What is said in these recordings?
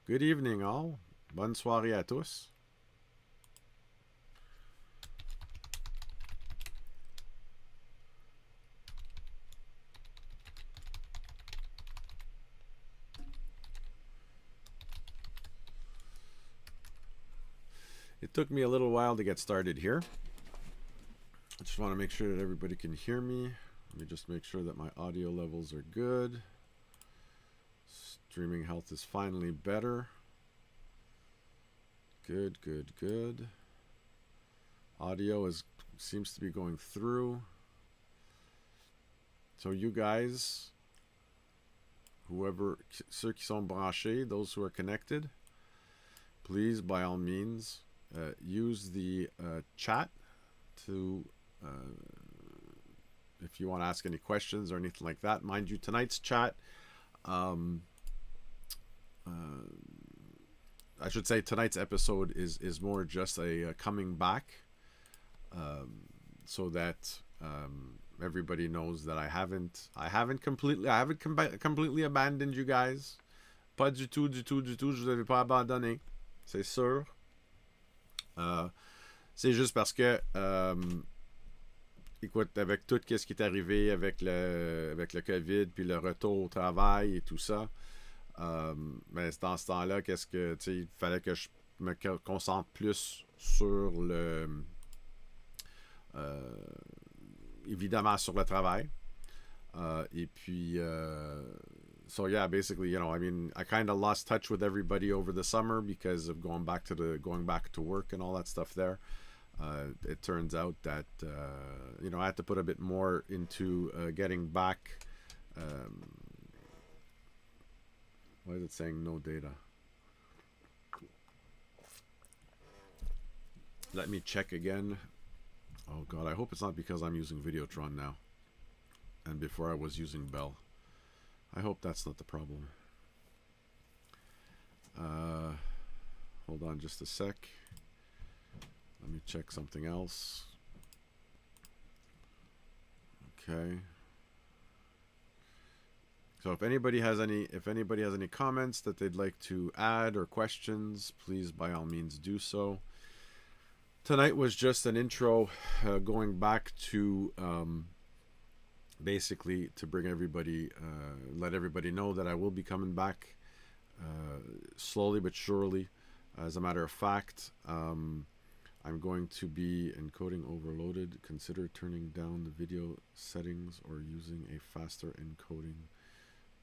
Good evening, all. Bonne soirée à tous. It took me a little while to get started here. I just want to make sure that everybody can hear me. Let me just make sure that my audio levels are good. Streaming health is finally better. Good, good, good. Audio seems to be going through. So you guys, whoever, ceux qui sont branchés, those who are connected, please, by all means, use the chat to, if you want to ask any questions or anything like that. Mind you, tonight's chat, I should say tonight's episode is more just a coming back, so that everybody knows that I haven't completely abandoned you guys. Pas du tout, du tout, du tout. Je vous avais pas abandonné, c'est sûr. C'est juste parce que, écoute, avec tout ce qui est arrivé avec le COVID, puis le retour au travail et tout ça, mais dans ce temps-là, il fallait que je me concentre plus sur évidemment sur le travail. Et puis, so yeah, basically, I kind of lost touch with everybody over the summer because of going back to work and all that stuff there. It turns out that I had to put a bit more into getting back. Why is it saying no data? Let me check again. Oh God, I hope it's not because I'm using Videotron now, and before I was using Bell. I hope that's not the problem. Hold on just a sec. Let me check something else. Okay. So if anybody has any comments that they'd like to add or questions, please by all means do so. Tonight was just an intro, going back to basically to bring everybody, let everybody know that I will be coming back slowly but surely. As a matter of fact, I'm going to be encoding overloaded. Consider turning down the video settings or using a faster encoding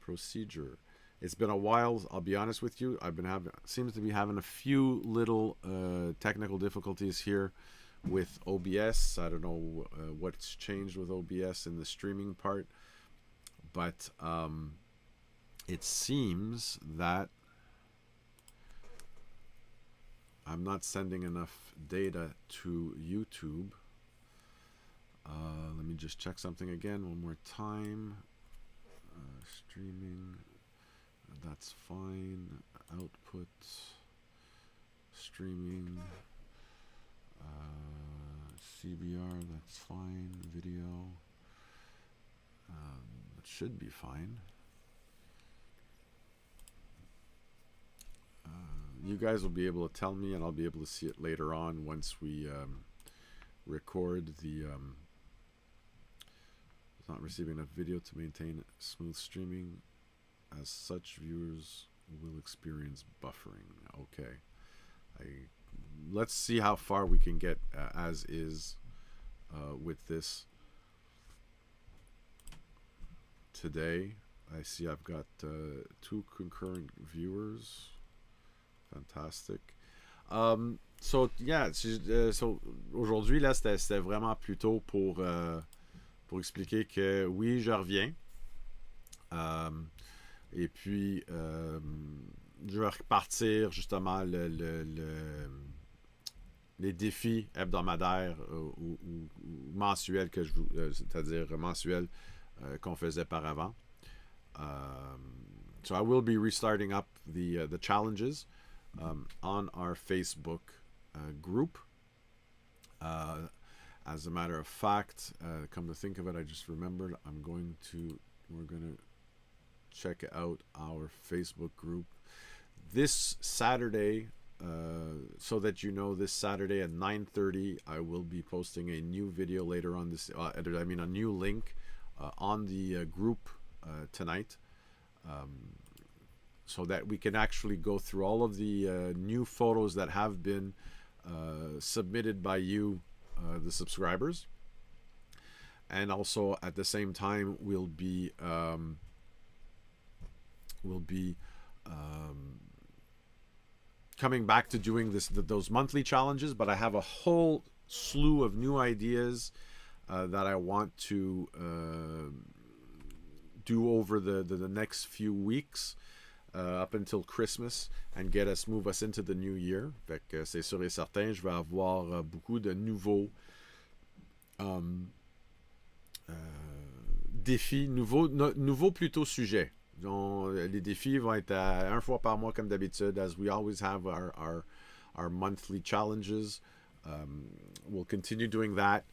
procedure. It's been a while, I'll be honest with you. Seems to be having a few little technical difficulties here with OBS. I don't know what's changed with OBS in the streaming part, but it seems that I'm not sending enough data to YouTube. Let me just check something again one more time. Streaming, that's fine. Output, streaming, CBR, that's fine. Video, it should be fine. You guys will be able to tell me, and I'll be able to see it later on once we record the. Not receiving enough video to maintain smooth streaming. As such, viewers will experience buffering. Okay. Let's see how far we can get as is with this today. I see I've got 2 concurrent viewers. Fantastic. So yeah, so aujourd'hui là c'était vraiment plutôt pour expliquer que oui, je reviens. Et puis, je vais repartir justement les défis hebdomadaires ou mensuels c'est-à-dire mensuels qu'on faisait par avant. So I will be restarting up the challenges on our Facebook group. As a matter of fact, come to think of it, I just remembered we're going to check out our Facebook group. this Saturday, so that you know, this Saturday at 9:30, I will be posting a new video later on this. A new link on the group tonight, so that we can actually go through all of the new photos that have been submitted by you, the subscribers. And also at the same time, we'll be coming back to doing those monthly challenges. But I have a whole slew of new ideas that I want to do over the next few weeks, up until Christmas, and move us into the new year. Fait que c'est sûr et certain, je vais avoir beaucoup de nouveaux défis, nouveaux plutôt sujets. Donc, les défis vont être un fois par mois comme d'habitude, as we always have our monthly challenges. We'll continue doing that.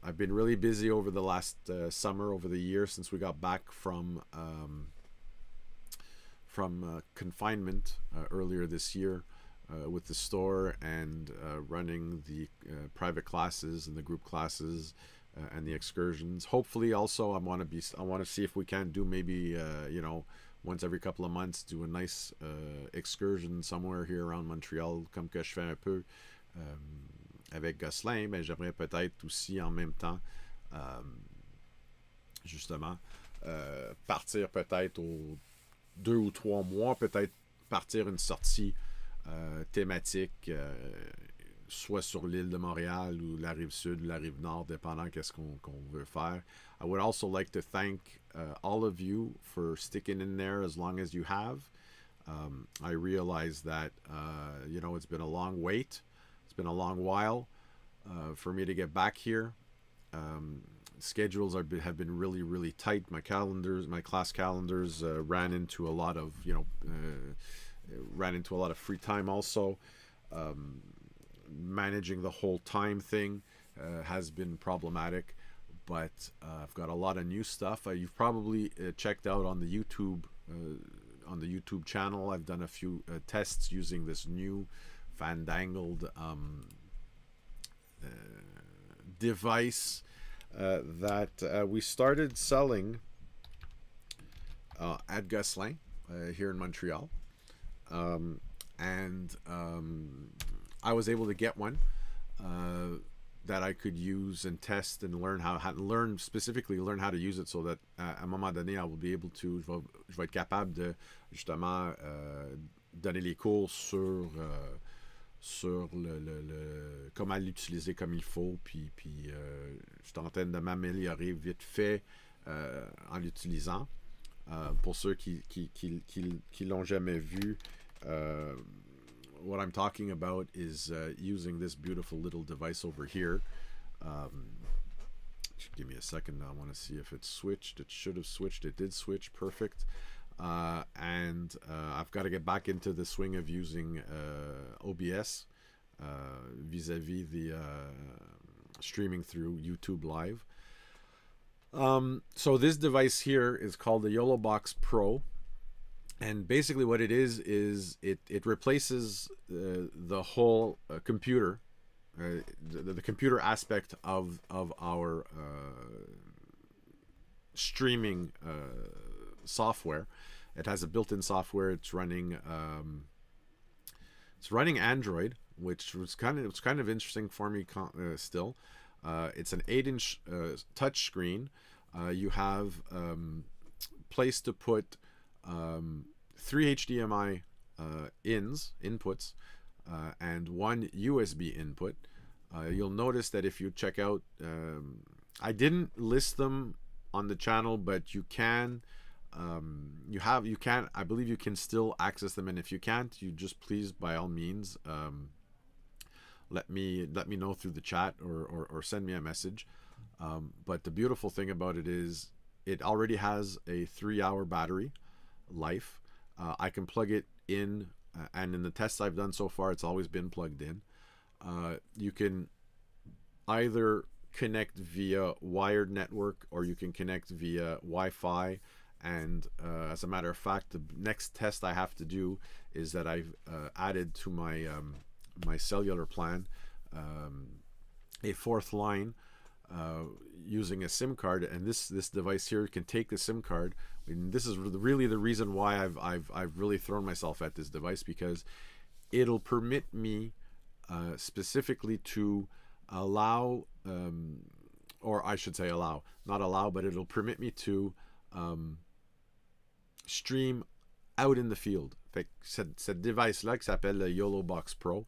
I've been really busy over the last summer, over the year since we got back from confinement earlier this year, with the store and running the private classes and the group classes and the excursions. Hopefully, also I want to see if we can do maybe once every couple of months, do a nice excursion somewhere here around Montreal, comme que je fais un peu avec Gosselin. Mais j'aimerais peut-être aussi en même temps, justement, partir peut-être aux 2 ou 3 mois, peut-être partir une sortie thématique, soit sur l'île de Montréal ou la rive sud ou la rive nord, dépendant qu'est-ce qu'on veut faire. I would also like to thank all of you for sticking in there as long as you have. I realize that it's been a long wait. It's been a long while for me to get back here. Schedules have been really, really tight. My class calendars ran into a lot of free time also. Managing the whole time thing has been problematic, but I've got a lot of new stuff. You've probably checked out on the YouTube channel. I've done a few tests using this new fandangled device that we started selling at Gosselin here in Montreal, and I was able to get one that I could use and test and learn how to learn how to use it, so that à un moment donné, I will be able to, je vais être capable de justement donner les cours sur comment l'utiliser comme il faut, puis je suis en train de m'améliorer vite fait en l'utilisant. Pour ceux qui l'ont jamais vu, what I'm talking about is using this beautiful little device over here. Give me a second. I want to see if it's switched. It should have switched. It did switch. Perfect. And I've got to get back into the swing of using OBS vis-a-vis the streaming through YouTube Live. So this device here is called the YOLO Box Pro. And basically what it is it replaces the whole computer, the computer aspect of our streaming software. It has a built-in software. It's running Android, which was kind of interesting for me still. It's an 8-inch touch screen. You have place to put 3 HDMI inputs and 1 USB input. You'll notice that if you check out, I didn't list them on the channel, but you can. I believe you can still access them, and if you can't, you just please, by all means, let me know through the chat or send me a message. But the beautiful thing about it is it already has a 3-hour battery life. I can plug it in, and in the tests I've done so far, it's always been plugged in. You can either connect via wired network, or you can connect via Wi-Fi, And as a matter of fact, the next test I have to do is that I've added to my my cellular plan a fourth line using a SIM card, and this device here can take the SIM card. And this is really the reason why I've really thrown myself at this device, because it'll permit me specifically to allow, or I should say allow, not allow, but it'll permit me to stream out in the field. Fait que cette device-là qui s'appelle le YOLO Box Pro,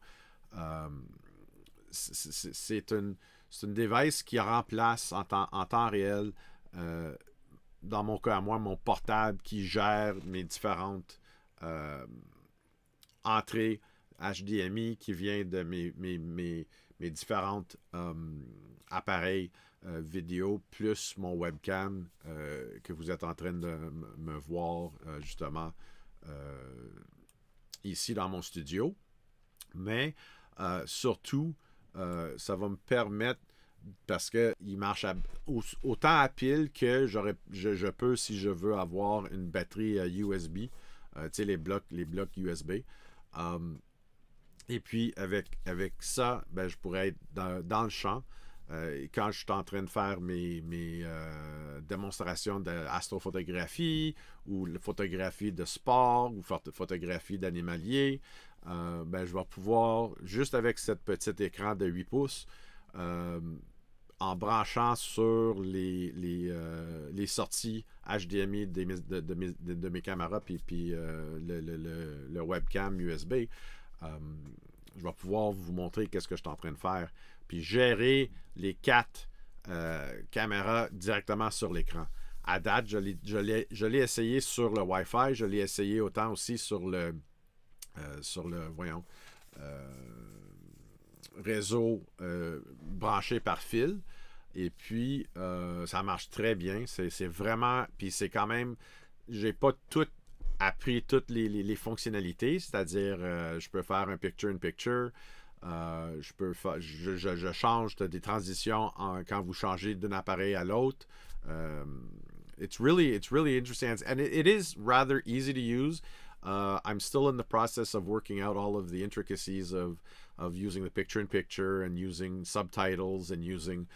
c'est une device qui remplace en temps réel, dans mon cas à moi, mon portable qui gère mes différentes entrées HDMI qui vient de mes différentes appareils vidéo, plus mon webcam que vous êtes en train de me voir justement ici dans mon studio. Mais surtout, ça va me permettre, parce qu'il marche autant à pile que je peux, si je veux, avoir une batterie USB, tu sais, les blocs USB. Et puis, avec ça, ben, je pourrais être dans le champ. Quand je suis en train de faire mes démonstrations d'astrophotographie ou photographie de sport ou photographie d'animalier, ben, je vais pouvoir, juste avec cette petite écran de 8 pouces, en branchant sur les sorties HDMI de mes caméras puis le webcam USB, je vais pouvoir vous montrer qu'est-ce que je suis en train de faire, puis gérer les 4 caméras directement sur l'écran. À date, je l'ai essayé sur le Wi-Fi, je l'ai essayé autant aussi sur le réseau branché par fil. Et puis, ça marche très bien. C'est vraiment... Puis c'est quand même... J'ai pas appris toutes les fonctionnalités. C'est-à-dire, je peux faire un picture-in-picture. Je change des transitions quand vous changez d'un appareil à l'autre. It's really interesting. And it is rather easy to use. I'm still in the process of working out all of the intricacies of using the picture-in-picture and using subtitles and using...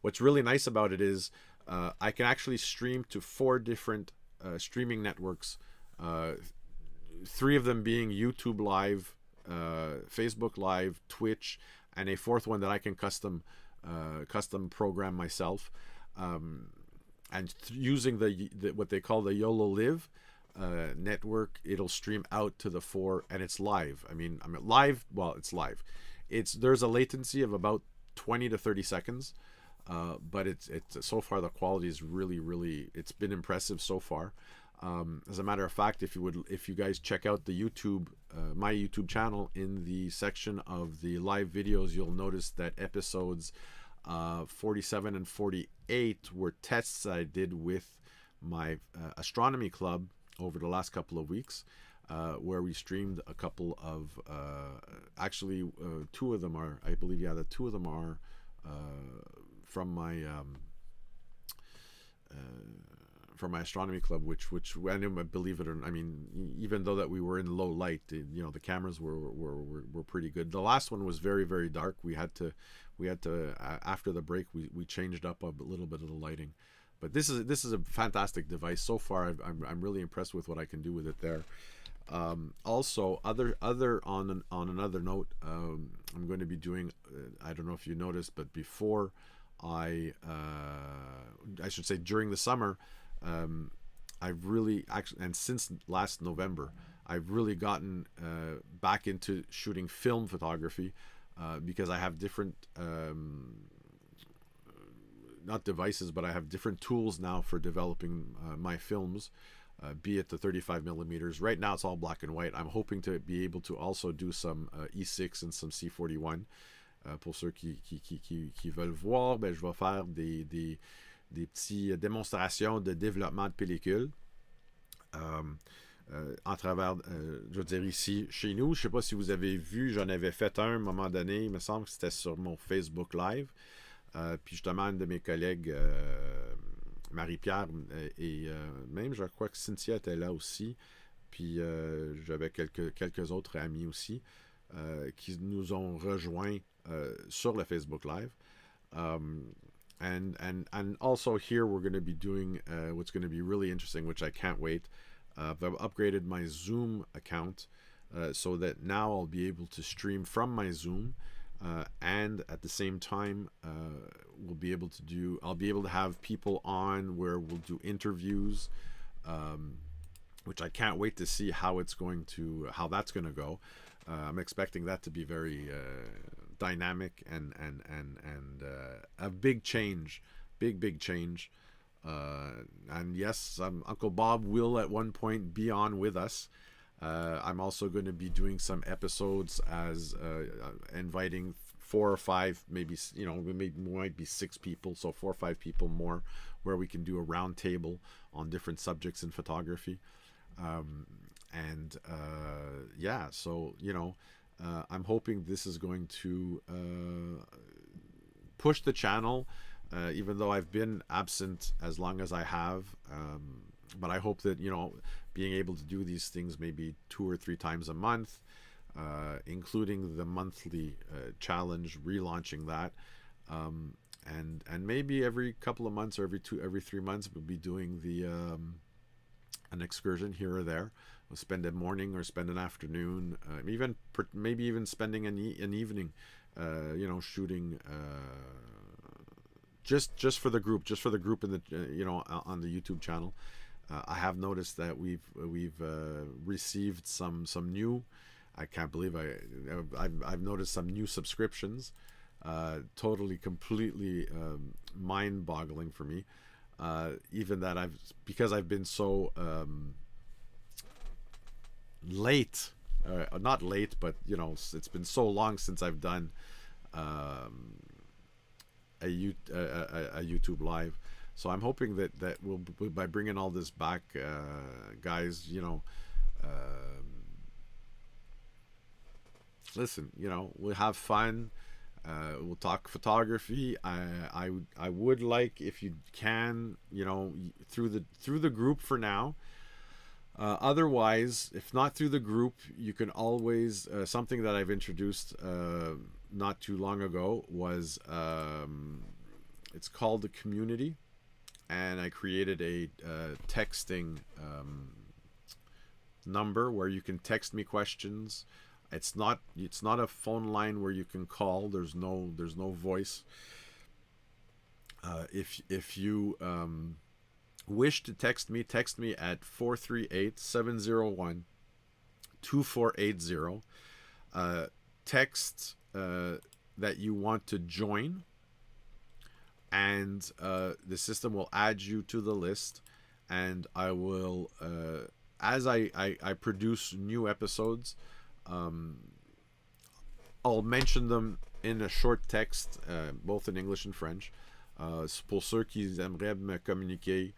what's really nice about it is I can actually stream to 4 different streaming networks, 3 of them being YouTube Live, Facebook Live, Twitch, and a 4th one that I can custom program myself. And using the what they call the YOLO Live network, it'll stream out to the 4, and it's live. I mean live. Well, it's live. There's a latency of about 20 to 30 seconds, but it's so far the quality is really it's been impressive so far. As a matter of fact, if you guys check out the YouTube, my YouTube channel, in the section of the live videos, you'll notice that episodes 47 and 48 were tests I did with my astronomy club over the last couple of weeks, where we streamed a couple of, actually 2 of them are, I believe, the 2 of them are from my astronomy club, which and believe it or not, I mean, even though that we were in low light, the cameras were pretty good. The last one was very, very dark. We had to after the break we changed up a little bit of the lighting. But this is a fantastic device so far. I'm really impressed with what I can do with it there. Also, other on another note, I'm going to be doing, I don't know if you noticed, but before I should say during the summer, I've really actually, and since last November, I've really gotten back into shooting film photography, because I have different not devices, but I have different tools now for developing my films, be it the 35 millimeters. Right now it's all black and white. I'm hoping to be able to also do some E6 and some C41. Pour ceux qui veulent voir, ben, je vais faire des petites démonstrations de développement de pellicule en travers, je veux dire, ici chez nous. Je ne sais pas si vous avez vu, j'en avais fait un moment donné, il me semble que c'était sur mon Facebook Live. Puis justement, une de mes collègues, Marie-Pierre et même je crois que Cynthia était là aussi. Puis j'avais quelques autres amis aussi qui nous ont rejoints sur le Facebook Live. And also here we're going to be doing what's going to be really interesting, which I can't wait. I've upgraded my Zoom account so that now I'll be able to stream from my Zoom, and at the same time I'll be able to have people on where we'll do interviews, which I can't wait to see how that's going to go. I'm expecting that to be very dynamic and a big change, big change. And yes, Uncle Bob will at one point be on with us. I'm also going to be doing some episodes as inviting 4 or 5, maybe, we might be 6 people, so 4 or 5 people more, where we can do a round table on different subjects in photography. Yeah, so I'm hoping this is going to push the channel, even though I've been absent as long as I have. But I hope that being able to do these things maybe 2 or 3 times a month, including the monthly challenge, relaunching that, and maybe every couple of months or every 3 months we'll be doing an excursion here or there. We'll spend a morning or spend an afternoon, maybe even spending an evening, shooting just for the group in the on the YouTube channel. I have noticed that we've received some new. I can't believe I've noticed some new subscriptions. Totally, completely mind-boggling for me. Even that because I've been so late, not late, but it's been so long since I've done a YouTube live. So I'm hoping that we'll, by bringing all this back, guys, listen, we'll have fun. We'll talk photography. I would like, if you can, through the group for now. Otherwise, if not through the group, you can always something that I've introduced not too long ago was it's called the community, and I created a texting number where you can text me questions. It's not a phone line where you can call. There's no voice. If you wish to text me at 438-701-2480. Text that you want to join, and the system will add you to the list, and I will, as I produce new episodes, I'll mention them in a short text, both in English and French. Pour ceux qui aimeraient me communiquer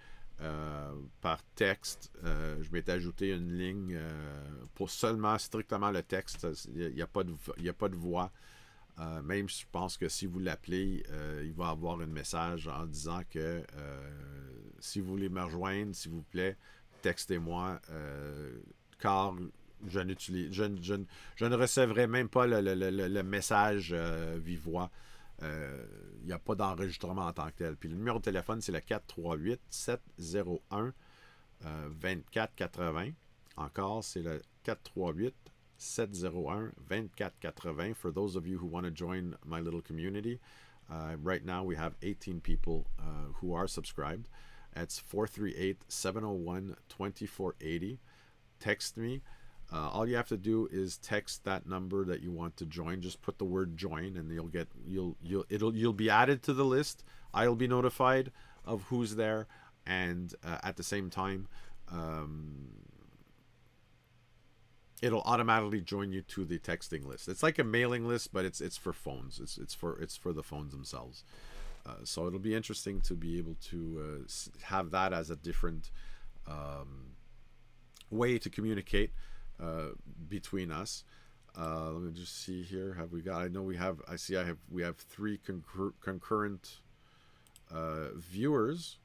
par texte, je m'étais ajouté une ligne pour strictement le texte. Il n'y a pas de voix. Même je pense que si vous l'appelez, il va avoir un message en disant que si vous voulez me rejoindre, s'il vous plaît, textez-moi, car je ne recevrai même pas le message vive voix. Il n'y a pas d'enregistrement en tant que tel. Puis le numéro de téléphone, c'est le 438-701-2480. Encore, c'est le 438-701-2480 for those of you who want to join my little community. Right now, we have 18 people who are subscribed. It's 438-701-2480. Text me. All you have to do is text that number that you want to join. Just put the word join, and you'll be added to the list. I'll be notified of who's there, and at the same time, it'll automatically join you to the texting list. It's like a mailing list, but it's for phones. It's for the phones themselves. So it'll be interesting to be able to have that as a different way to communicate between us. Let me just see here. Have we got? We have 3 concurrent viewers.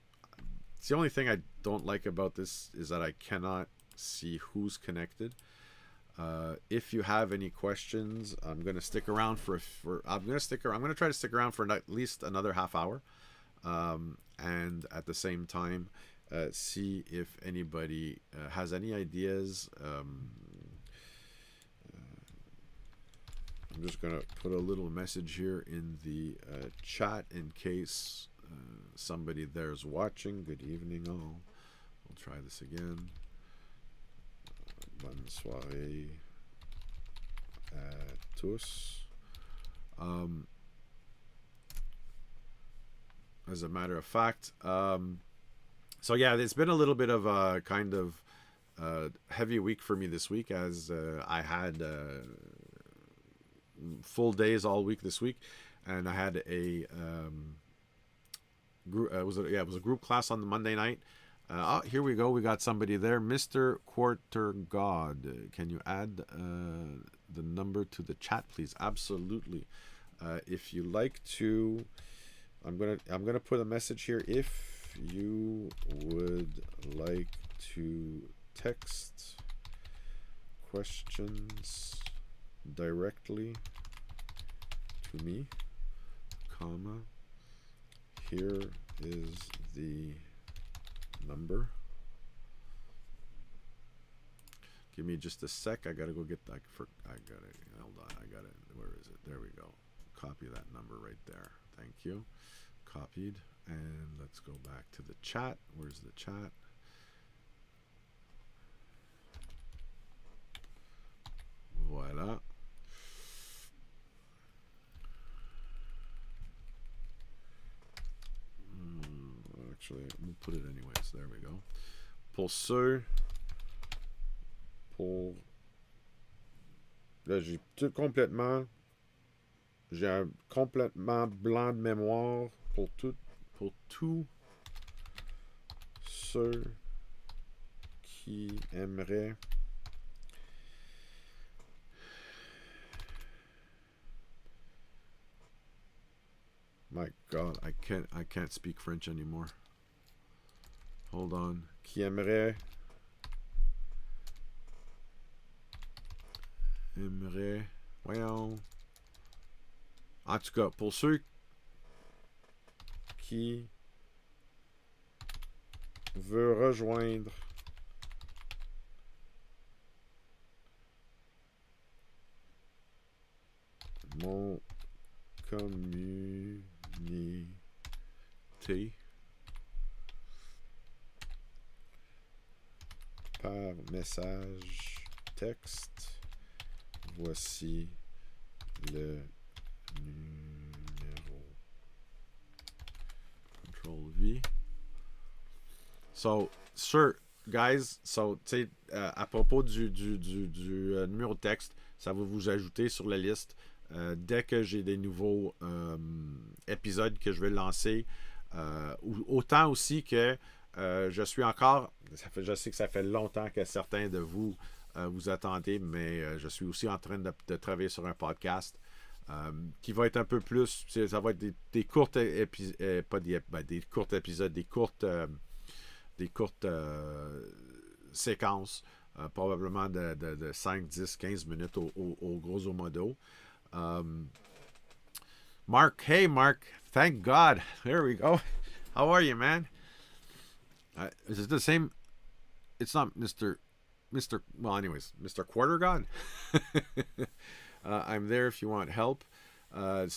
it's the only thing I don't like about this is that I cannot see who's connected. If you have any questions, I'm gonna stick around I'm gonna try to stick around for at least another half hour, and at the same time, see if anybody has any ideas. I'm just gonna put a little message here in the chat in case somebody there's watching. Good evening, all. We'll try this again. Bonne soirée à tous. As a matter of fact, so yeah, it's been a little bit of a kind of heavy week for me this week, as I had full days all week this week, and I had a group. It was a group class on the Monday night. Oh, here we go. We got somebody there, Mr. Quarter God. Can you add the number to the chat, please? Absolutely. If you like to, I'm gonna put a message here. If you would like to text questions directly to me, comma, here is the number. Give me just a sec. I gotta go get that. I got it. Hold on. I got it. Where is it? There we go. Copy that number right there. Thank you. Copied. And let's go back to the chat. Where's the chat? Voila. Actually, we'll put it anyways. There we go. Pour ceux. Pour. Là, j'ai tout complètement. J'ai un complètement blanc de mémoire pour tous ceux qui aimeraient My God, I can't speak French anymore. Hold on. Qui aimerait voyons. En tout cas, pour ceux qui veulent rejoindre mon communauté par message texte, voici le numéro. Control V. So, sure, guys, so, tu sais, à propos du numéro de texte, ça va vous ajouter sur la liste. Dès que j'ai des nouveaux épisodes que je vais lancer, autant aussi que je suis encore, je sais que ça fait longtemps que certains de vous vous attendez, mais je suis aussi en train de travailler sur un podcast qui va être un peu plus, ça va être des courtes épisodes, pas des courts épisodes, des courtes séquences, probablement de 5, 10, 15 minutes au grosso modo. Mark, hey Mark, thank God, there we go. How are you, man? Is it the same? It's not Mr. Well, anyways, Mr. Quarter God. I'm there if you want help. You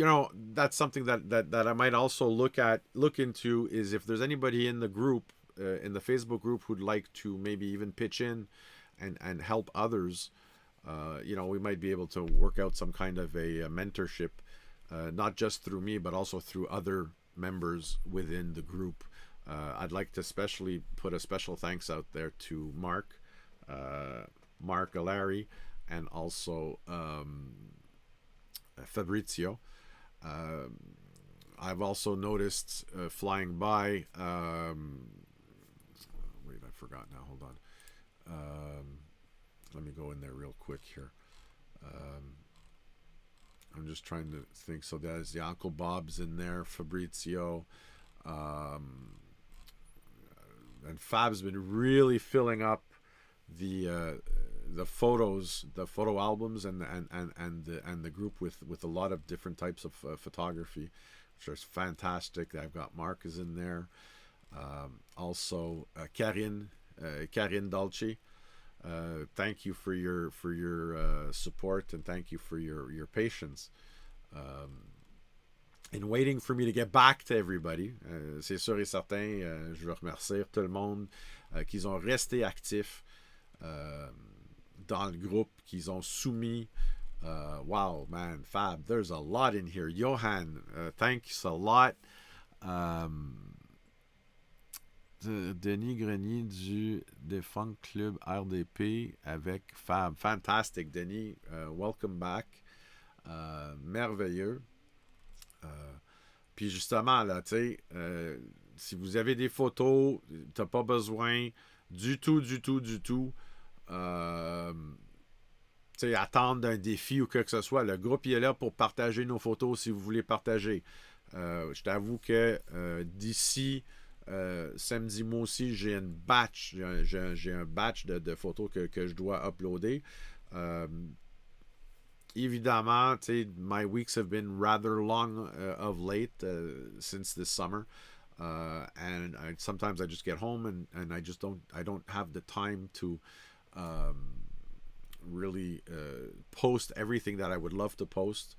know, that's something that I might also look into is if there's anybody in the group, in the Facebook group, who'd like to maybe even pitch in and help others. You know, we might be able to work out some kind of a mentorship, not just through me, but also through other members within the group. I'd like to especially put a special thanks out there to Mark Galari, and also Fabrizio. I've also noticed flying by. Wait, I forgot now. Hold on. Let me go in there real quick here. I'm just trying to think. So there's the Uncle Bob's in there, Fabrizio. And Fab's been really filling up the photos, the photo albums, and the group with a lot of different types of photography, which is fantastic. I've got Mark is in there, also Karine Dolce. Thank you for your support, and thank you for your patience in waiting for me to get back to everybody. C'est sûr et certain, je veux remercier tout le monde qu'ils ont resté actifs dans le groupe, qu'ils ont soumis. Wow, man, Fab, there's a lot in here. Johan, thanks a lot. Denis Grenier du Defunct Club RDP avec Fab. Fantastic, Denis. Welcome back. Merveilleux. Puis justement, là, tu sais, si vous avez des photos, t'as pas besoin du tout, attendre d'un défi ou quoi que ce soit. Le groupe, il est là pour partager nos photos si vous voulez partager. Je t'avoue que d'ici samedi, moi aussi, j'ai un batch de photos que je dois uploader. Évidemment, my weeks have been rather long of late since this summer, and sometimes I just get home and I don't have the time to really post everything that I would love to post.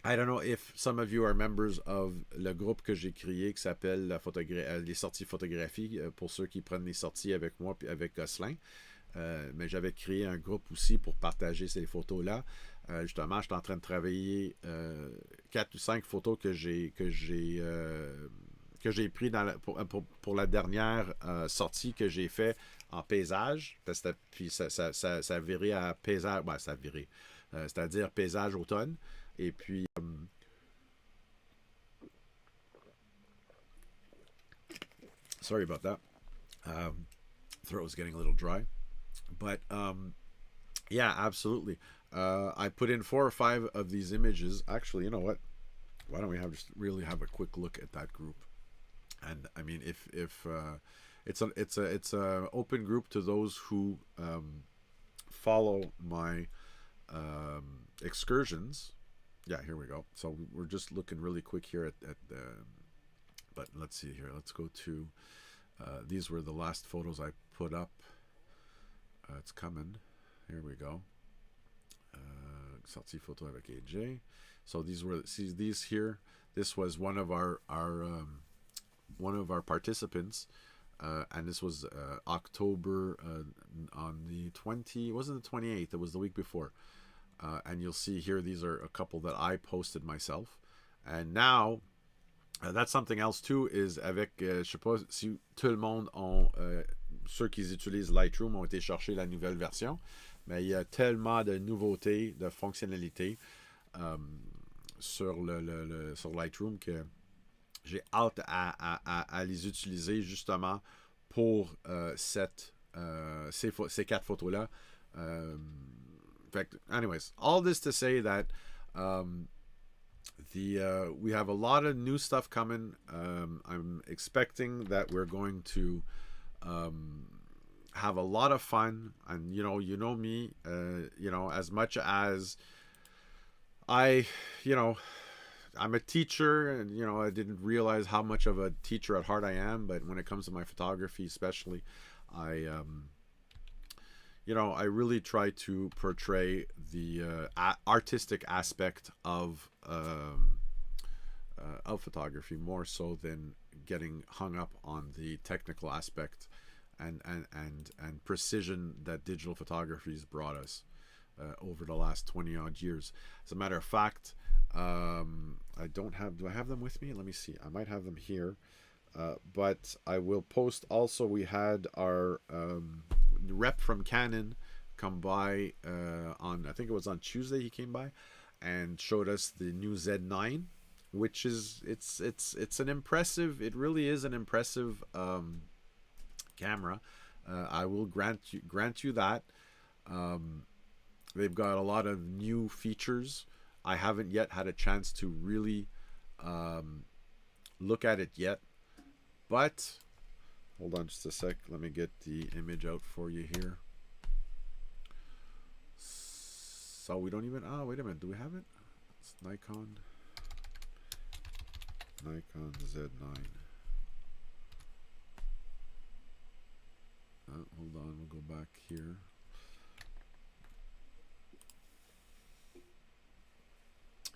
I don't know if some of you are members of le groupe que j'ai créé qui s'appelle les sorties photographie, pour ceux qui prennent les sorties avec moi puis avec Gosselin. Mais j'avais créé un groupe aussi pour partager ces photos-là. Justement, je suis en train de travailler 4 ou 5 photos que j'ai pris pour la dernière sortie que j'ai fait en paysage. Puis ça virait à paysage. Ben, ça virait. C'est-à-dire paysage automne. Et puis sorry about that. Throat was getting a little dry. But yeah, absolutely. I put in 4 or 5 of these images. Actually, you know what? Why don't we just really have a quick look at that group? And I mean, if it's a open group to those who follow my excursions. Yeah, here we go. So we're just looking really quick here at the. But let's see here. Let's go to. These were the last photos I put up. It's coming. Here we go. Sortie photo avec AJ. So these here. This was one of our participants, and this was October on the 20. It wasn't the 28th. It was the week before. And you'll see here these are a couple that I posted myself. And now that's something else too. Is avec je sais pas si tout le monde ont ceux qui utilisent Lightroom ont été chercher la nouvelle version, mais il y a tellement de nouveautés, de fonctionnalités sur Lightroom que j'ai hâte à les utiliser justement pour ces 4 photos-là. Anyways, all this to say that we have a lot of new stuff coming. I'm expecting that we're going to have a lot of fun, and you know me, as much as I'm a teacher, and I didn't realize how much of a teacher at heart I am, but when it comes to my photography especially, I really try to portray the artistic aspect of photography more so than getting hung up on the technical aspect and precision that digital photography has brought us over the last 20 odd years. As a matter of fact, do I have them with me? Let me see. I might have them here. But I will post also, we had our rep from Canon come by on, I think it was on Tuesday he came by and showed us the new Z9, which is it's an impressive, it really is an impressive camera. I will grant you that. They've got a lot of new features. I haven't yet had a chance to really look at it yet, but hold on just a sec. Let me get the image out for you here. So we don't even, oh, wait a minute. Do we have it? It's Nikon Z9. Hold on, we'll go back here.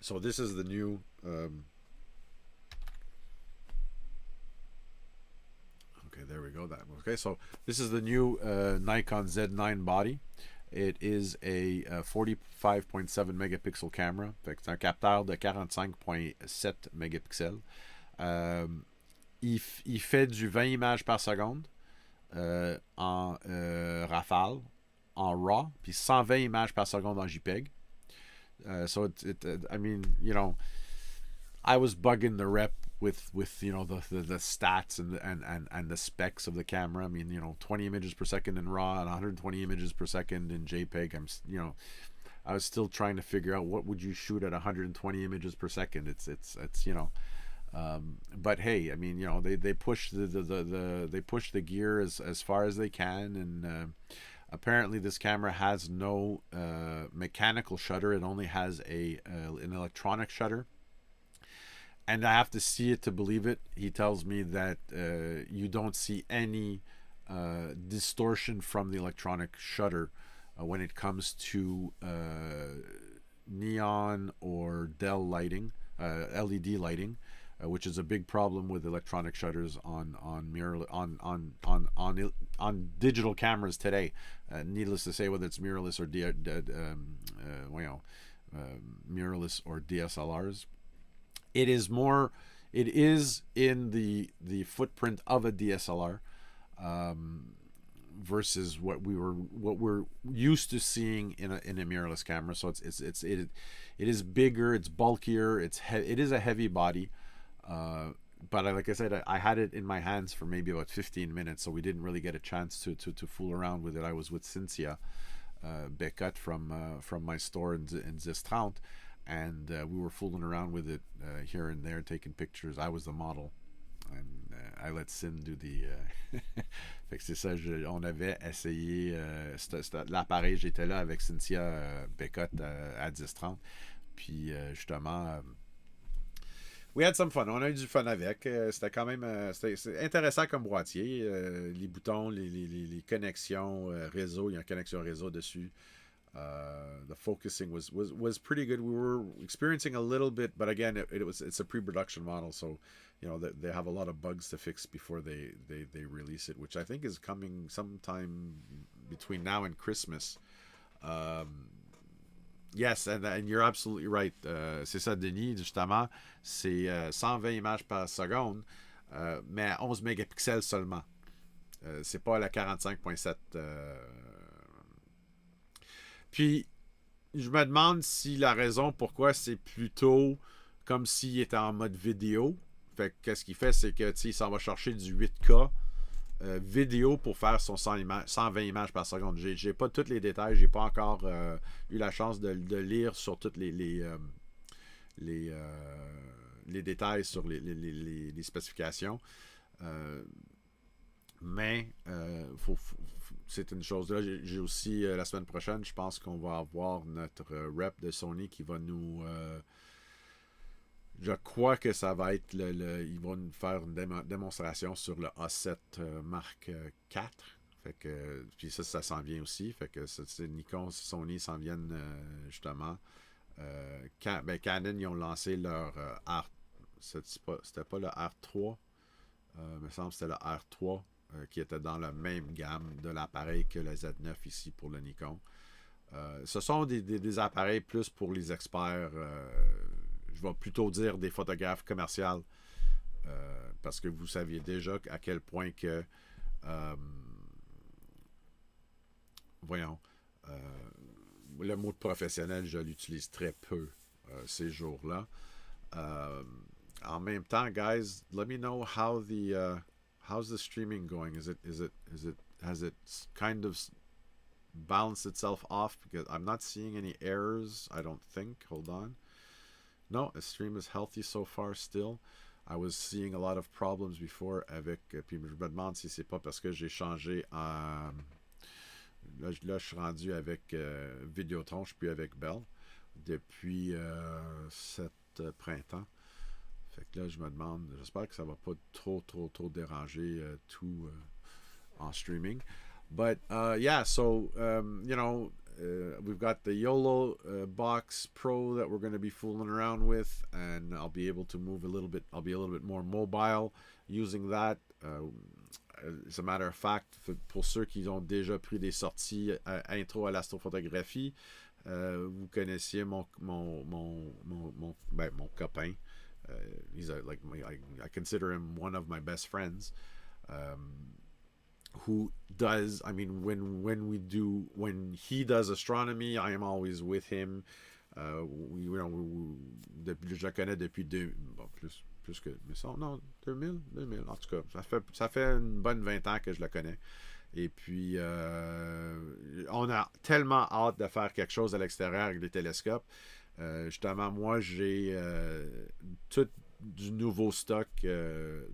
So this is the new okay, there we go. That okay. So this is the new Nikon Z9 body. It is a 45.7 mégapixel camera. C'est un capteur de 45.7 mégapixels. Il fait du 20 images par seconde en rafale, en RAW, puis 120 images par seconde en JPEG. So I mean, you know, I was bugging the rep with you know the stats and the specs of the camera. I mean, you know, 20 images per second in RAW and 120 images per second in JPEG. I was still trying to figure out what would you shoot at 120 images per second. It's you know, but hey, I mean, you know, they push they push the gear as far as they can, and apparently this camera has no mechanical shutter. It only has an electronic shutter. And I have to see it to believe it. He tells me that you don't see any distortion from the electronic shutter when it comes to neon or Dell lighting, LED lighting, which is a big problem with electronic shutters on digital cameras today. Needless to say, whether it's mirrorless or mirrorless or DSLRs. It is in the footprint of a DSLR versus what we're used to seeing in a mirrorless camera. So it is bigger, it's bulkier, it is a heavy body. But like I said, I had it in my hands for maybe about 15 minutes, so we didn't really get a chance to fool around with it. I was with Cynthia Becot from my store in Zestrant. And we were fooling around with it here and there, taking pictures. I was the model, and I let Cyn do the. Fait que c'est ça. On avait essayé. L'appareil, j'étais là avec Cynthia Becot à 10h30. Puis justement, we had some fun. On a eu du fun avec. C'était quand même c'était intéressant comme boîtier. Les boutons, les connexions réseau. Il y a une connexion réseau dessus. The focusing was pretty good. We were experiencing a little bit, but again, it's a pre-production model, so you know they have a lot of bugs to fix before they release it, which I think is coming sometime between now and Christmas. Yes, and you're absolutely right. C'est ça, Denis, justement. C'est 120 images par seconde, mais à 11 mégapixels seulement. C'est pas la 45.7. Puis, je me demande si la raison pourquoi c'est plutôt comme s'il était en mode vidéo. Fait que qu'est-ce qu'il fait, c'est que il s'en va chercher du 8K vidéo pour faire son 120 images par seconde. J'ai pas tous les détails, j'ai pas encore eu la chance de lire sur toutes les détails sur les spécifications. Mais c'est une chose. Là, j'ai aussi la semaine prochaine, je pense qu'on va avoir notre rep de Sony qui va nous. Je crois que ça va être ils vont nous faire une démonstration sur le A7 Mark IV. Fait que, puis ça s'en vient aussi. Fait que c'est Nikon, Sony s'en viennent justement. Canon, ils ont lancé leur R. C'était pas le R3. Il me semble que c'était le R3 qui était dans la même gamme de l'appareil que le Z9 ici pour le Nikon. Ce sont des appareils plus pour les experts. Je vais plutôt dire des photographes commerciaux parce que vous saviez déjà à quel point que le mot de professionnel, je l'utilise très peu ces jours-là. En même temps, guys, let me know how how's the streaming going? Has it kind of balanced itself off? Because I'm not seeing any errors, I don't think. Hold on. No, the stream is healthy so far still. I was seeing a lot of problems before avec, puis je me demande si c'est pas parce que j'ai changé en... Là, je suis rendu avec Vidéotron, je suis plus avec Bell depuis cet printemps. Fait que là, je me demande, j'espère que ça va pas trop déranger tout en streaming. But yeah, so you know, we've got the YOLO box Pro that we're going to be fooling around with, and I'll be able to move a little bit. I'll be a little bit more mobile using that. As a matter of fact, pour ceux qui ont déjà pris des sorties intro à l'astrophotographie, vous connaissiez mon copain. He's like I consider him one of my best friends. Who does, I mean, when he does astronomy, I am always with him. Je le connais depuis plus que, mais ça, non, 2000, en tout cas, ça fait une bonne 20 ans que je le connais. Et puis, on a tellement hâte de faire quelque chose à l'extérieur avec les télescopes. Justement, moi, j'ai tout du nouveau stock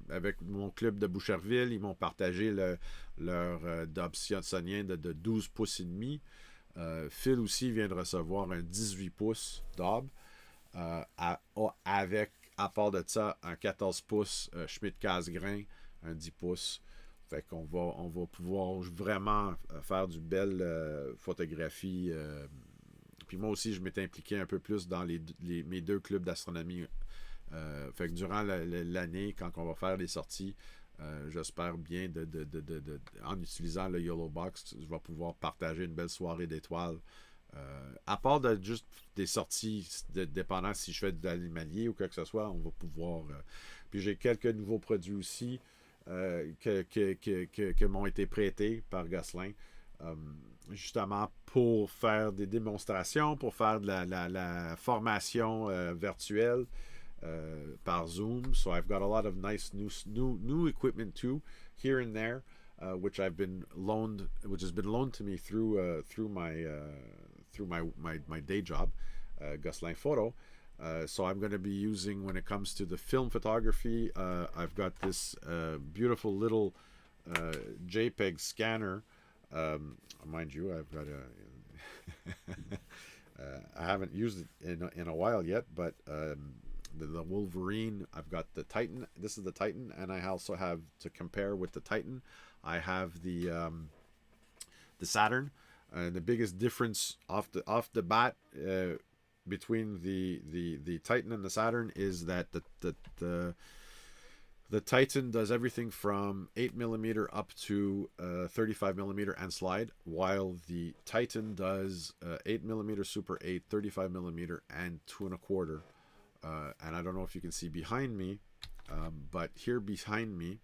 avec mon club de Boucherville. Ils m'ont partagé leur Dobsonien de 12 pouces et demi. Phil aussi vient de recevoir un 18 pouces Dob avec, à part de ça, un 14 pouces Schmidt Cassegrain, un 10 pouces. Fait qu'on va pouvoir vraiment faire du belle photographie. Puis moi aussi, je m'étais impliqué un peu plus dans mes deux clubs d'astronomie. Fait que durant l'année, quand on va faire les sorties, j'espère bien en utilisant le YOLO Box, je vais pouvoir partager une belle soirée d'étoiles. À part de juste des sorties, dépendant si je fais de l'animalier ou quoi que ce soit, on va pouvoir... puis j'ai quelques nouveaux produits aussi que m'ont été prêtés par Gosselin. Justement pour faire des démonstrations, pour faire de la formation virtuelle par Zoom. So I've got a lot of nice new equipment too, here and there, which has been loaned to me through my day job, Gosselin Photo. So I'm going to be using, when it comes to the film photography, I've got this beautiful little JPEG scanner. Mind you, I've got I haven't used it in a while yet, but the Wolverine, I've got the Titan. This is the Titan, and I also have, to compare with the Titan, I have the Saturn. And the biggest difference off the bat between the Titan and the Saturn is that the Titan does everything from 8mm up to 35mm and slide, while the Titan does 8mm Super 8, 35mm, and 2 1/4. And I don't know if you can see behind me, but here behind me,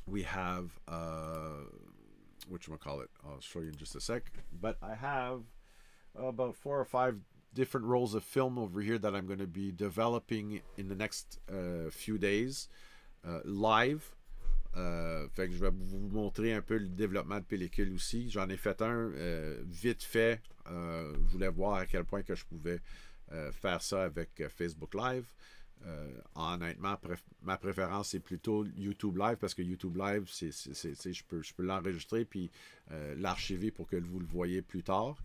we have whatchamacallit, I'll show you in just a sec. But I have about 4 or 5 different rolls of film over here that I'm going to be developing in the next few days live. Fait que je vais vous montrer un peu le développement de pellicule aussi. J'en ai fait un vite fait. Je voulais voir à quel point que je pouvais faire ça avec Facebook Live. Honnêtement, ma préférence c'est plutôt YouTube Live, parce que YouTube Live, je peux l'enregistrer puis l'archiver pour que vous le voyez plus tard.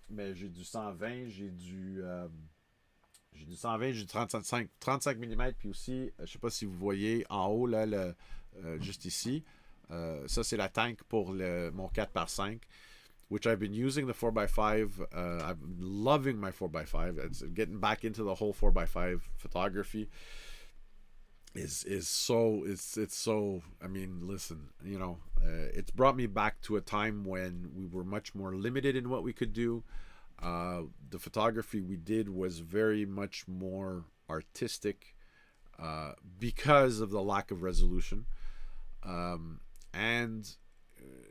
Mais j'ai du 120, j'ai du 120, j'ai du 35 mm, puis aussi, je sais pas si vous voyez en haut, là, juste ici, ça c'est la tank pour mon 4x5, which I've been using the 4x5. I'm loving my 4x5. It's getting back into the whole 4x5 photography. It's so, I mean, listen, you know, it's brought me back to a time when we were much more limited in what we could do. The photography we did was very much more artistic because of the lack of resolution, and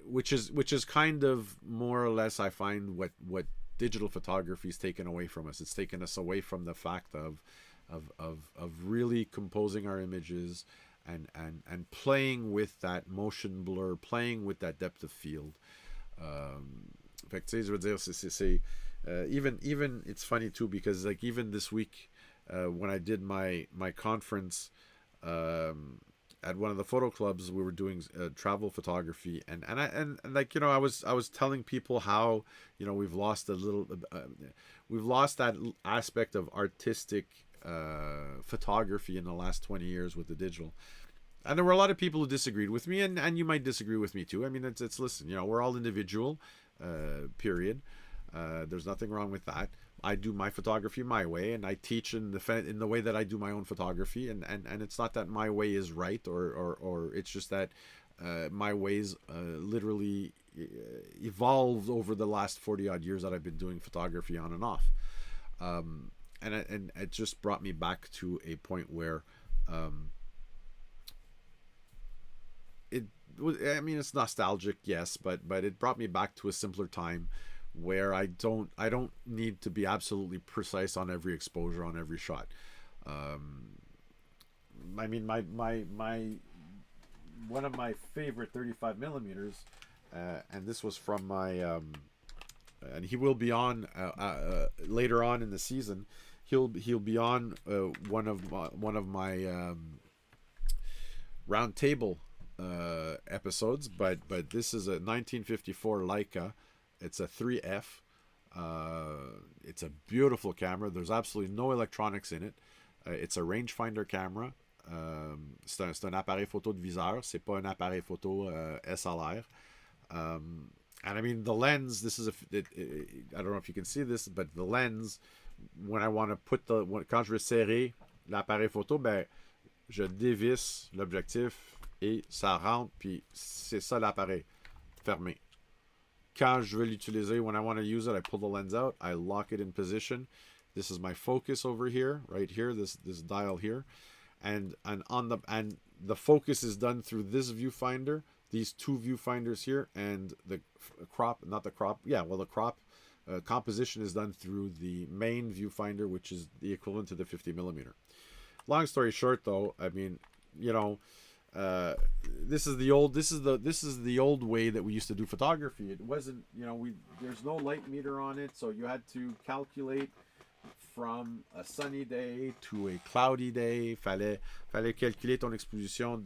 which is kind of more or less, I find, what digital photography is taken away from us. It's taken us away from the fact of really composing our images and playing with that motion blur, playing with that depth of field. Fait que, tu sais, je veux dire, even it's funny too, because like even this week, when I did my conference at one of the photo clubs. We were doing travel photography, and like, I was telling people how, we've lost we've lost that aspect of artistic photography in the last 20 years with the digital. And there were a lot of people who disagreed with me, and you might disagree with me too. I mean, it's listen, we're all individual, period. There's nothing wrong with that. I do my photography my way, and I teach in the way that I do my own photography, and it's not that my way is right, or it's just that my ways literally evolved over the last 40 odd years that I've been doing photography on and off. And it just brought me back to a point where I mean, it's nostalgic, yes, but it brought me back to a simpler time where I don't need to be absolutely precise on every exposure, on every shot. I mean, my one of my favorite 35 millimeters, and this was from my and he will be on later on in the season. He'll be on one of my round table episodes, but this is a 1954 Leica. It's a 3F. It's a beautiful camera. There's absolutely no electronics in it. It's a rangefinder camera. C'est un appareil photo de viseur. C'est pas un appareil photo SLR. And I mean, the lens, this is I don't know if you can see this, but the lens, when I want to put quand je veux serrer l'appareil photo, ben, je dévisse l'objectif et ça rentre, puis c'est ça l'appareil fermé. Quand je veux l'utiliser, when I want to use it, I pull the lens out, I lock it in position. This is my focus over here, right here, this dial here, and the focus is done through this viewfinder, these two viewfinders here, and the crop, the crop composition is done through the main viewfinder, which is the equivalent to the 50 millimeter. Long story short, though, I mean, this is the old way that we used to do photography. It wasn't, there's no light meter on it, so you had to calculate from a sunny day to a cloudy day. Fallait calculer ton exposition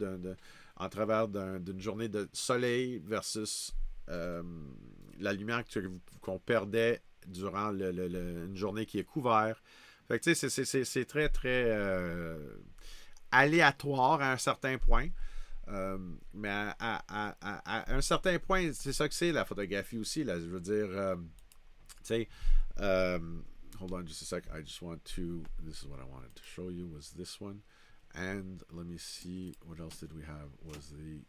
en travers d'une journée de soleil versus la lumière qu'on perdait durant une journée qui est couverte. Fait que tu sais, c'est très très aléatoire à un certain point. Mais à un certain point, c'est ça que c'est la photographie aussi. Là, je veux dire, tu sais, hold on just a sec. I just want to, this is what I wanted to show you, was this one. And let me see, what else did we have? Was the,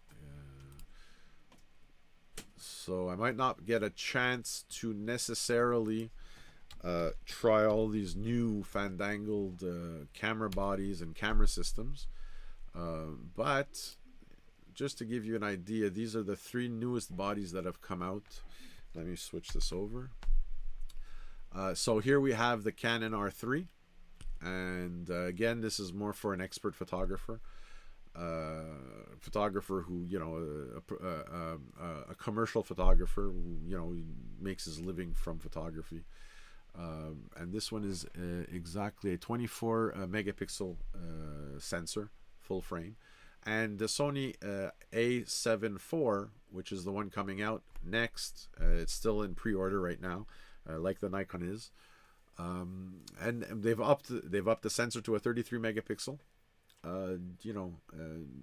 so I might not get a chance to necessarily try all these new fandangled camera bodies and camera systems. But just to give you an idea, these are the 3 newest bodies that have come out. Let me switch this over. So here we have the Canon R3, and again, this is more for an expert photographer, who, a commercial photographer who, makes his living from photography. And this one is exactly a 24 megapixel sensor, full frame. And the Sony A7 IV, which is the one coming out next, it's still in pre-order right now, like the Nikon is. And they've upped the sensor to a 33 megapixel.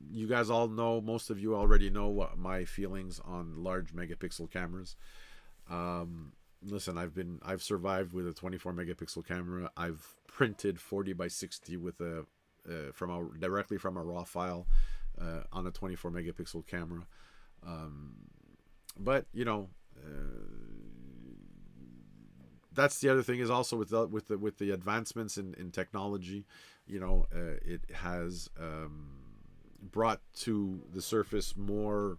You guys all know, most of you already know what my feelings on large megapixel cameras. Listen, I've survived with a 24 megapixel camera. I've printed 40 by 60 with directly from a raw file on a 24 megapixel camera. But that's the other thing, is also with the advancements in technology, it has brought to the surface more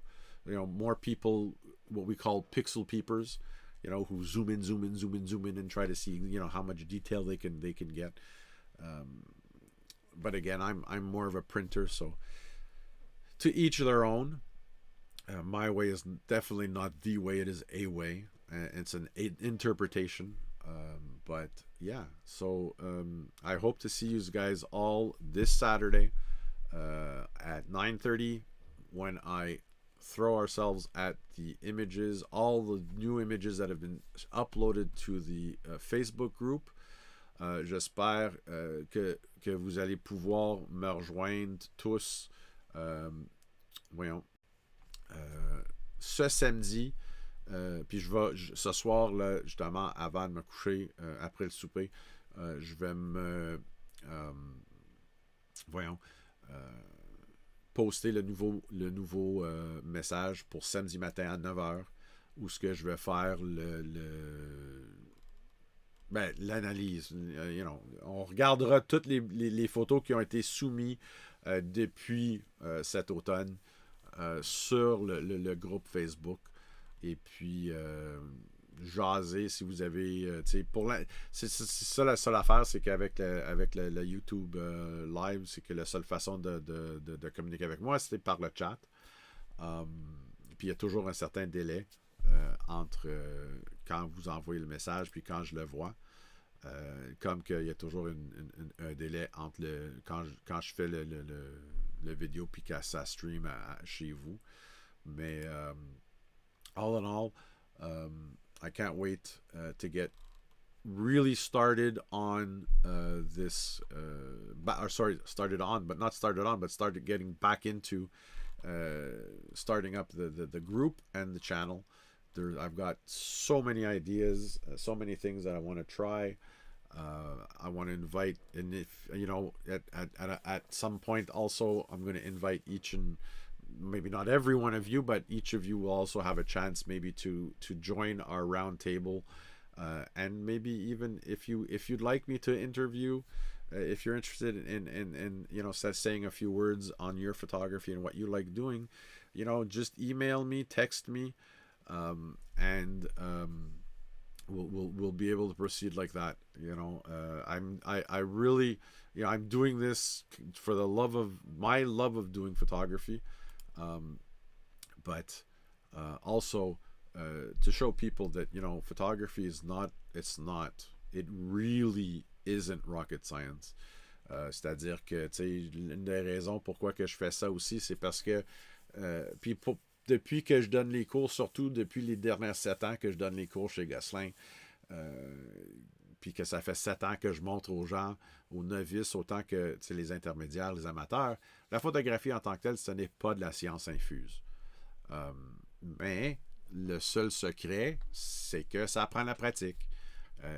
people, what we call pixel peepers, who zoom in and try to see how much detail they can get. But again, I'm more of a printer, so to each their own. My way is definitely not the way, it is a way. It's an interpretation. But yeah, so I hope to see you guys all this Saturday at 9:30 when I throw ourselves at the images, all the new images that have been uploaded to the Facebook group. J'espère que vous allez pouvoir me rejoindre tous voyons, ce samedi. Puis ce soir, là, justement, avant de me coucher, après le souper, je vais me voyons poster le nouveau message pour samedi matin à 9h, où ce que je vais faire l'analyse. On regardera toutes les photos qui ont été soumises depuis cet automne sur le groupe Facebook. Et puis jaser si vous avez c'est ça la seule affaire, c'est qu'avec le YouTube live, c'est que la seule façon de communiquer avec moi, c'est par le chat. Puis il y a toujours un certain délai entre quand vous envoyez le message puis quand je le vois, comme qu'il y a toujours un délai entre quand je fais le vidéo puis quand ça stream chez vous. Mais all in all, I can't wait to get really started on started getting back into starting up the group and the channel. I've got so many ideas, so many things that I want to try. I want to invite, and if at some point also, I'm going to invite each and maybe not every one of you, but each of you will also have a chance maybe to join our round table, and maybe even if you'd like me to interview, if you're interested in saying a few words on your photography and what you like doing, just email me, text me, and we'll be able to proceed like that. I really, I'm doing this for the love of doing photography. But also to show people that photography is not, it really isn't rocket science. C'est-à-dire que l'une des raisons pourquoi que je fais ça aussi, c'est parce que depuis que je donne les cours, surtout depuis les dernières 7 ans que je donne les cours chez Gosselin, puis que ça fait 7 ans que je montre aux gens, aux novices, autant que les intermédiaires, les amateurs, la photographie en tant que telle, ce n'est pas de la science infuse. Mais le seul secret, c'est que ça prend la pratique.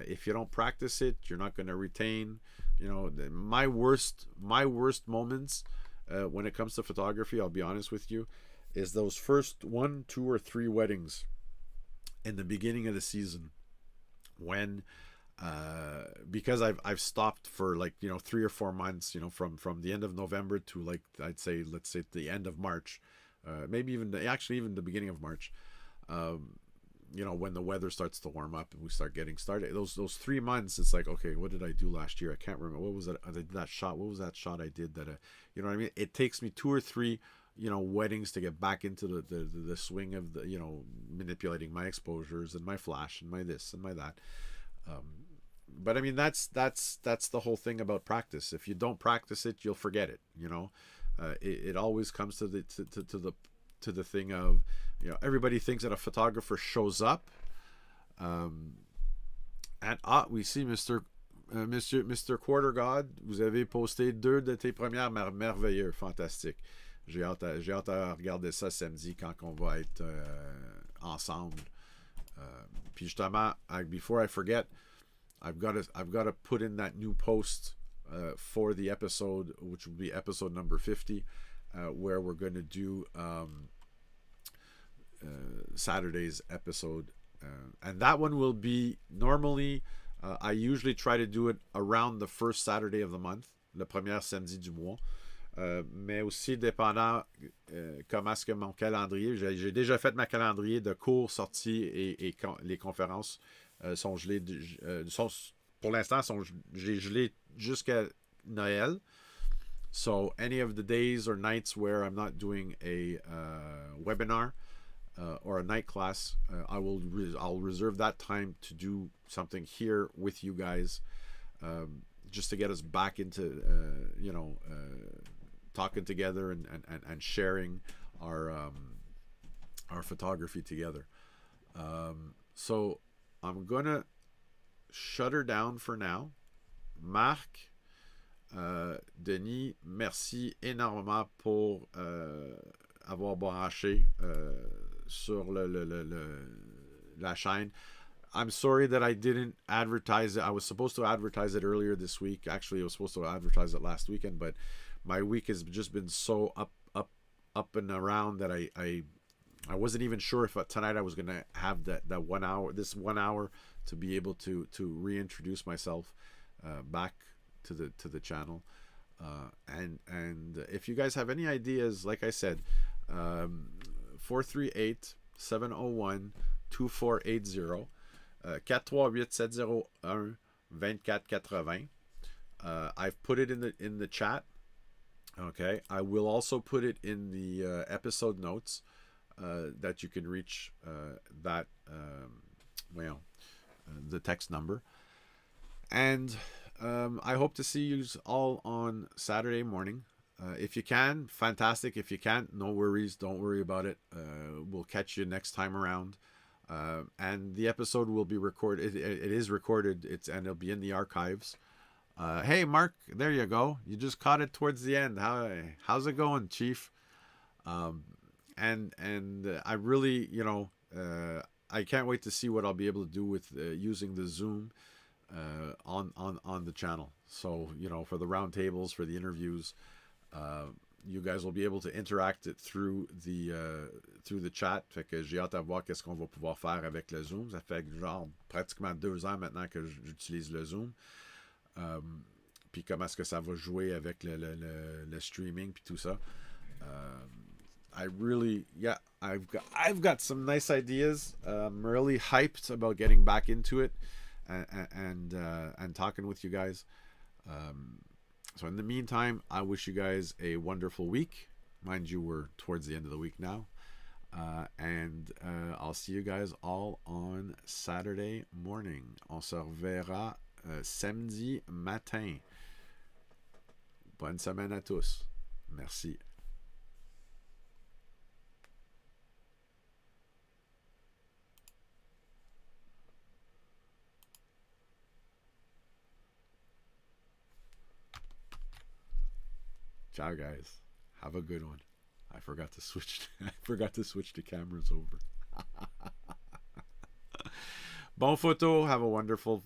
If you don't practice it, you're not going to retain. My worst moments when it comes to photography, I'll be honest with you, is those first 1, 2, or 3 weddings in the beginning of the season, when because I've stopped for 3 or 4 months, from the end of November to let's say the end of March, maybe even the beginning of March, when the weather starts to warm up and we start getting started. Those 3 months, it's like, okay, what did I do last year? I can't remember. What was that? I did that shot. What was that shot I did that? You know what I mean? It takes me 2 or 3 weddings to get back into the swing of manipulating my exposures and my flash and my this and my that. But I mean, that's the whole thing about practice. If you don't practice it, you'll forget it. It always comes to the thing of, everybody thinks that a photographer shows up, and we see Mr. Quarter God, vous avez posté 2 de tes premières, merveilleux, fantastique. J'ai hâte à regarder ça samedi quand on va être ensemble. Puis justement, before I forget, I've got to put in that new post for the episode, which will be episode number 50, where we're going to do Saturday's episode, and that one will be normally. I usually try to do it around the first Saturday of the month, le premier samedi du mois. Mais aussi dépendant comment est-ce que mon calendrier, j'ai déjà fait ma calendrier de cours, sorties et les conférences sont gelées, pour l'instant j'ai gelé jusqu'à Noël. So any of the days or nights where I'm not doing a webinar, or a night class, I'll reserve that time to do something here with you guys, just to get us back into talking together and sharing our photography together. So I'm gonna shut her down for now. Marc, Denis, merci énormément pour avoir branché sur la chaîne. I'm sorry that I didn't advertise it. I was supposed to advertise it earlier this week. Actually, I was supposed to advertise it last weekend, but my week has just been so up and around that I wasn't even sure if tonight I was gonna have that 1 hour, this 1 hour, to be able to reintroduce myself back to the channel. And if you guys have any ideas, like I said, 438-701-2480, 438-701-2480. I've put it in the chat. Okay, I will also put it in the episode notes, that you can reach the text number. And I hope to see you all on Saturday morning. If you can, fantastic. If you can't, no worries. Don't worry about it. We'll catch you next time around. And the episode will be recorded. It is recorded. And it'll be in the archives. Hey, Mark, there you go. You just caught it towards the end. How's it going, Chief? And I really, I can't wait to see what I'll be able to do with using the Zoom on the channel. So, for the round tables, for the interviews, you guys will be able to interact it through the chat. Fait que j'ai hâte à voir qu'est-ce qu'on va pouvoir faire avec le Zoom. Ça fait genre pratiquement 2 ans maintenant que j'utilise le Zoom. Puis comment est-ce que ça va jouer avec le streaming puis tout ça. I really, I've got some nice ideas. I'm really hyped about getting back into it and talking with you guys. So in the meantime, I wish you guys a wonderful week. Mind you, we're towards the end of the week now. And I'll see you guys all on Saturday morning. On se reverra samedi matin. Bonne semaine à tous. Merci. Ciao, guys. Have a good one. I forgot to switch the cameras over. Bon photo. Have a wonderful